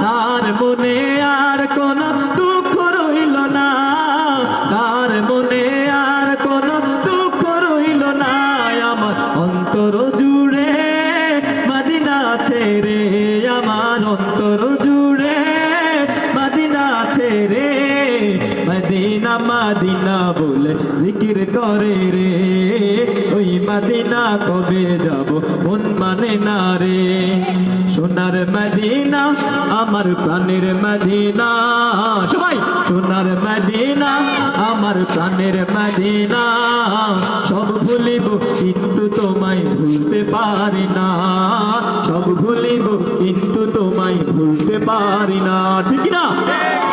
তার মনে আর কোন দুঃখ রইল না, তার মনে আর কোন দুঃখ রইল না। আমার অন্তর জুড়ে মদিনা ছেড়ে, আমার অন্তর জুড়ে মদিনা ছেড়ে, মদিনা মদিনা বলে জিকির করে রে। ওই মদিনা কবে যাব মন মানে না রে। সোনার মদিনা আমার প্রাণের মদিনা, সবাই সোনার মদিনা আমার প্রাণের মদিনা। সব ভুলিব কিন্তু তোমায় ভুলতে পারি না, সব ভুলিব কিন্তু তোমায় ভুলতে পারি না। ঠিক না?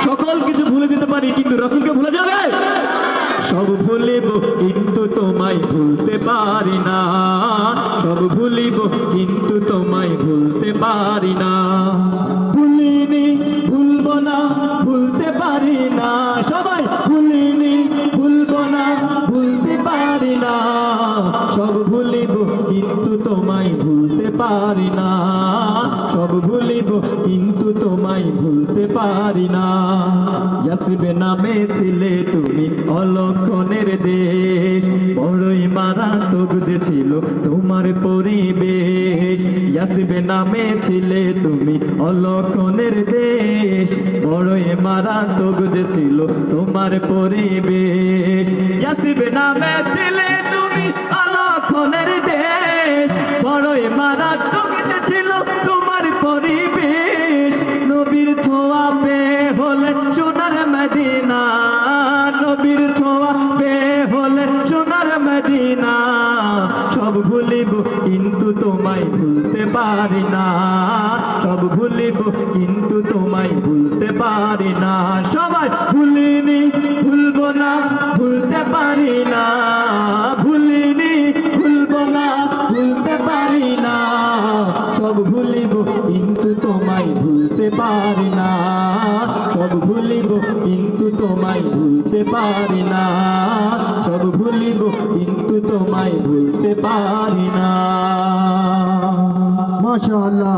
সকল কিছু ভুলে যেতে পারি কিন্তু রাসূলকে ভুলে যাবে? সব ভুলিব কিন্তু তোমায় ভুলতে পারি না, সব ভুলিব কিন্তু তোমায় ভুলতে পারি না। ভুলিনি ভুলবো না ভুলতে পারি না, সবাই ভুলিনি ভুলবো না ভুলতে পারি না। সব ভুলিব কিন্তু তোমায় ভুলতে পারি না, সব ভুলিব কিন্তু তোমায় ভুলতে পারি না। ইয়াসরিবে নামে ছিলে তুমি অলক্ষণের দেশ, বড়ই মারাত্মক যে ছিল তোমার পরিবেশ। ইয়াসরিবে নামে ছিলে তুমি অলক্ষণের দেশ, বড়ই মারাত্মক যে ছিল তোমার পরিবেশ। ইয়াসরিবে নামে ছিলে তুমি অলক্ষণের দেশ, বড়ই মারাত্মক যে ছিল তোমার পরিবেশ। নবীর ছোঁয়া পেয়ে হলে সোনার মদিনা, নবীর ছোঁয়া পেয়ে হলে সোনার মদিনা। সব ভুলিব কিন্তু তোমায় ভুলতে পারি না, সব ভুলিব কিন্তু তোমায় ভুলতে পারি না। সবাই ভুলিনি ভুলবো না ভুলতে পারি না, ভুলিনি ভুলবো না ভুলতে পারি না। সব ভুলিব কিন্তু তোমায় ভুলতে পারি না, সব ভুলিব কিন্তু তোমায় ভুলতে পারি না, সব ভুলিব কিন্তু তোমায় ভুলতে পারি না। মাশাআল্লাহ।